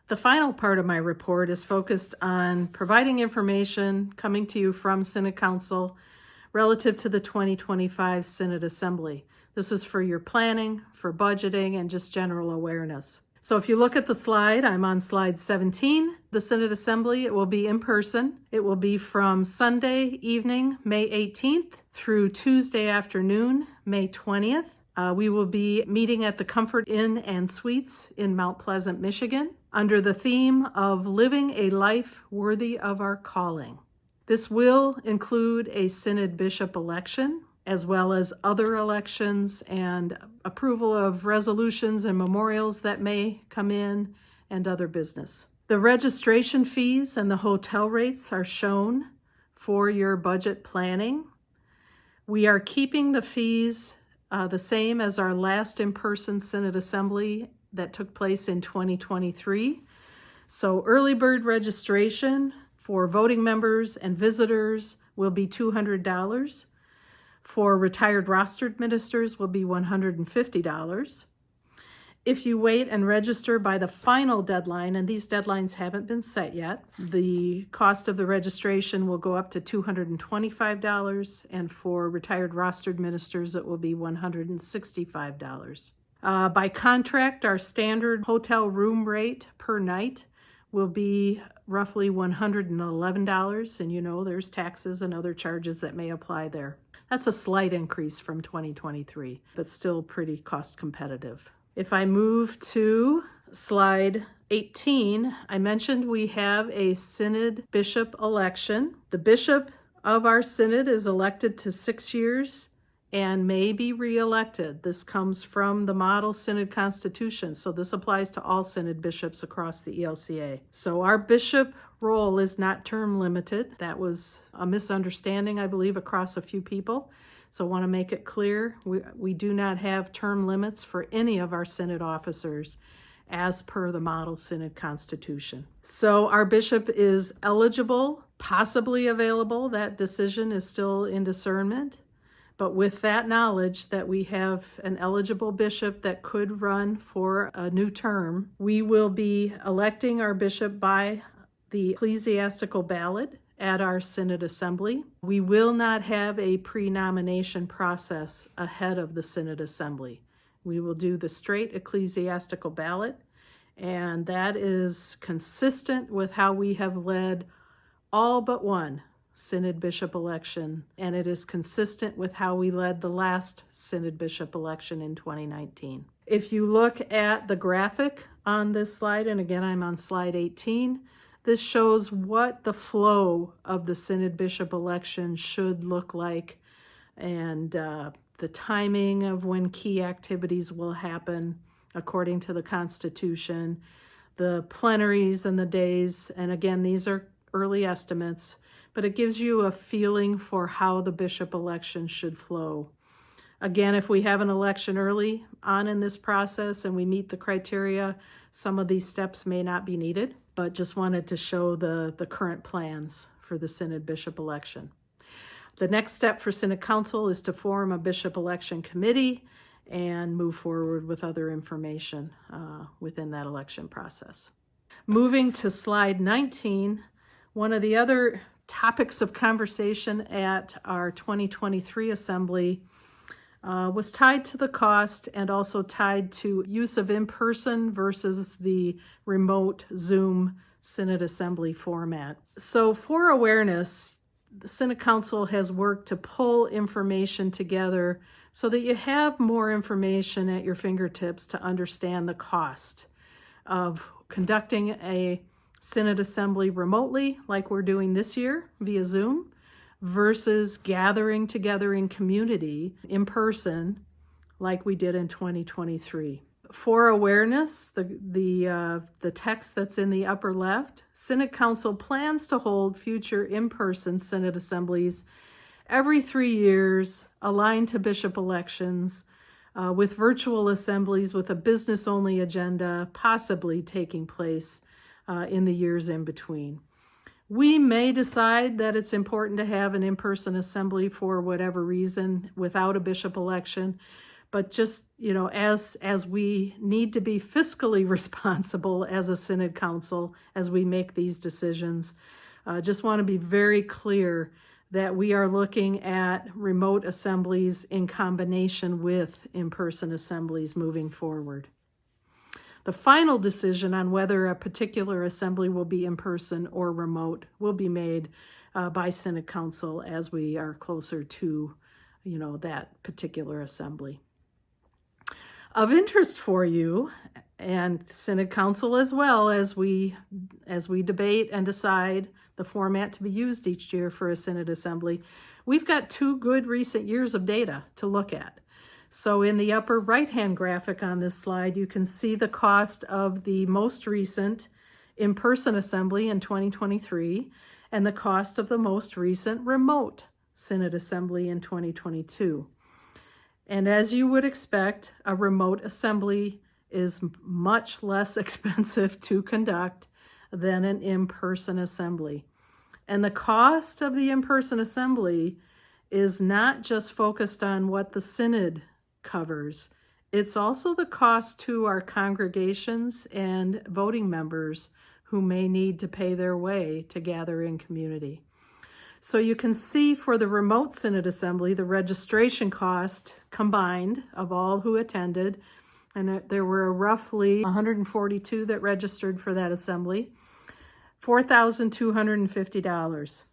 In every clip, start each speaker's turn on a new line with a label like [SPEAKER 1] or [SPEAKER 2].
[SPEAKER 1] The final part of my report is focused on providing information coming to you from Synod Council relative to the 2025 Synod Assembly. This is for your planning, for budgeting, and just general awareness. So if you look at the slide, I'm on slide 17. The Synod Assembly, it will be in person. It will be from Sunday evening, May 18th, through Tuesday afternoon, May 20th. We will be meeting at the Comfort Inn and Suites in Mount Pleasant, Michigan, under the theme of Living a Life Worthy of Our Calling. This will include a Synod Bishop election, as well as other elections and approval of resolutions and memorials that may come in, and other business. The registration fees and the hotel rates are shown for your budget planning. We are keeping the fees the same as our last in-person Synod Assembly that took place in 2023. So early bird registration for voting members and visitors will be $200. For retired rostered ministers will be $150. If you wait and register by the final deadline, and these deadlines haven't been set yet, the cost of the registration will go up to $225, and for retired rostered ministers, it will be $165. By contract, our standard hotel room rate per night will be roughly $111, and you know there's taxes and other charges that may apply there. That's a slight increase from 2023, but still pretty cost competitive. If I move to slide 18, I mentioned we have a Synod Bishop election. The bishop of our Synod is elected to 6 years and may be re-elected. This comes from the Model Synod Constitution, so this applies to all Synod bishops across the ELCA. So our bishop role is not term limited. That was a misunderstanding, I believe, across a few people. So I want to make it clear, we do not have term limits for any of our Synod officers as per the Model Synod Constitution. So our bishop is eligible, possibly available. That decision is still in discernment. But with that knowledge that we have an eligible bishop that could run for a new term, we will be electing our bishop by the ecclesiastical ballot at our Synod Assembly. We will not have a pre-nomination process ahead of the Synod Assembly. We will do the straight ecclesiastical ballot, and that is consistent with how we have led all but one Synod Bishop election, and it is consistent with how we led the last Synod Bishop election in 2019. If you look at the graphic on this slide, and again I'm on slide 18, this shows what the flow of the Synod Bishop election should look like, and the timing of when key activities will happen according to the Constitution, the plenaries and the days, and again these are early estimates, but it gives you a feeling for how the bishop election should flow. Again, if we have an election early on in this process and we meet the criteria, some of these steps may not be needed, but just wanted to show the current plans for the Synod Bishop election. The next step for Synod Council is to form a Bishop Election Committee and move forward with other information within that election process. Moving to slide 19, one of the other topics of conversation at our 2023 Assembly was tied to the cost and also tied to use of in-person versus the remote Zoom Synod Assembly format. So for awareness, the Synod Council has worked to pull information together so that you have more information at your fingertips to understand the cost of conducting a Synod Assembly remotely, like we're doing this year via Zoom, versus gathering together in community in person like we did in 2023. For awareness, the text that's in the upper left, Synod Council plans to hold future in-person Synod Assemblies every 3 years, aligned to bishop elections, with virtual assemblies with a business-only agenda possibly taking place in the years in between. We may decide that it's important to have an in-person assembly for whatever reason without a bishop election, But just, as we need to be fiscally responsible as a Synod Council as we make these decisions, just want to be very clear that we are looking at remote assemblies in combination with in-person assemblies moving forward. The final decision on whether a particular assembly will be in person or remote will be made by Synod Council as we are closer to, that particular assembly. Of interest for you and Synod Council as well, as we debate and decide the format to be used each year for a Synod Assembly, we've got 2 good recent years of data to look at. So in the upper right-hand graphic on this slide, you can see the cost of the most recent in-person assembly in 2023 and the cost of the most recent remote Synod Assembly in 2022. And as you would expect, a remote assembly is much less expensive to conduct than an in-person assembly. And the cost of the in-person assembly is not just focused on what the Synod covers. It's also the cost to our congregations and voting members who may need to pay their way to gather in community. So you can see for the remote Synod Assembly, the registration cost combined of all who attended, and there were roughly 142 that registered for that assembly, $4,250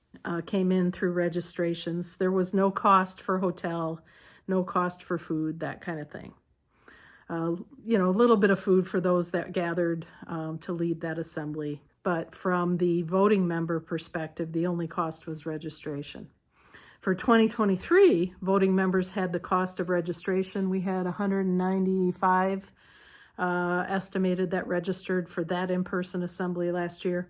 [SPEAKER 1] came in through registrations. There was no cost for hotel, no cost for food, that kind of thing. A little bit of food for those that gathered to lead that assembly. But from the voting member perspective, the only cost was registration. For 2023, voting members had the cost of registration. We had 195 estimated that registered for that in-person assembly last year.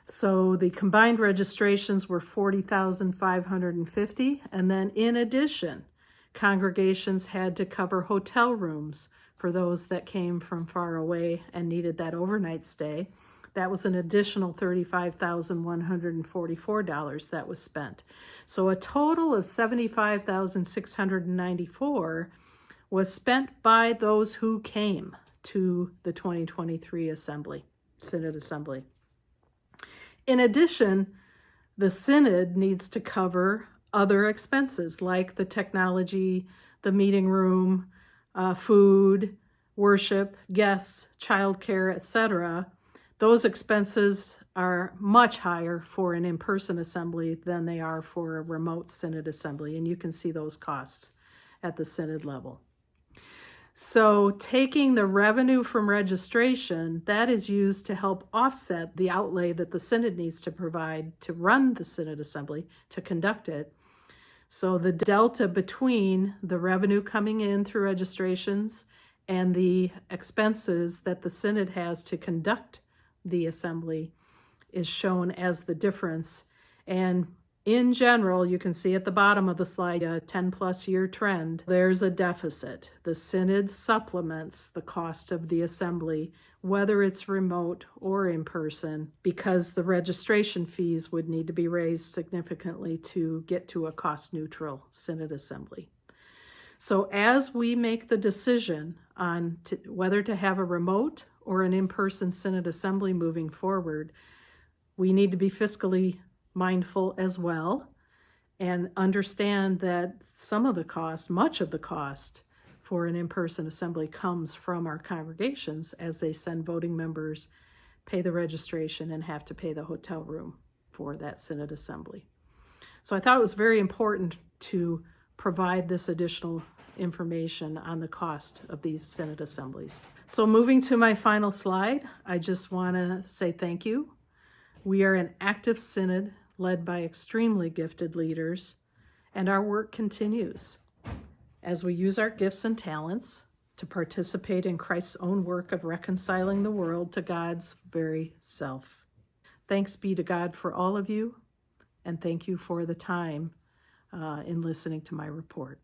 [SPEAKER 1] So the combined registrations were 40,550. And then in addition, congregations had to cover hotel rooms for those that came from far away and needed that overnight stay. That was an additional $35,144 that was spent. So a total of $75,694 was spent by those who came to the 2023 Synod Assembly. In addition, the Synod needs to cover other expenses like the technology, the meeting room, food, worship, guests, childcare, etc. Those expenses are much higher for an in-person assembly than they are for a remote Synod Assembly, and you can see those costs at the Synod level. So taking the revenue from registration, that is used to help offset the outlay that the Synod needs to provide to run the Synod Assembly, to conduct it. So the delta between the revenue coming in through registrations and the expenses that the Synod has to conduct the assembly is shown as the difference. And in general, you can see at the bottom of the slide, a 10-plus year trend, there's a deficit. The Synod supplements the cost of the assembly, whether it's remote or in person, because the registration fees would need to be raised significantly to get to a cost-neutral Synod Assembly. So as we make the decision on whether to have a remote or an in-person Synod Assembly moving forward, we need to be fiscally mindful as well and understand that some of the cost, much of the cost for an in-person assembly comes from our congregations as they send voting members, pay the registration, and have to pay the hotel room for that Synod Assembly. So I thought it was very important to provide this additional information on the cost of these Synod Assemblies. So moving to my final slide, I just want to say thank you. We are an active Synod led by extremely gifted leaders, and our work continues as we use our gifts and talents to participate in Christ's own work of reconciling the world to God's very self. Thanks be to God for all of you, and thank you for the time in listening to my report.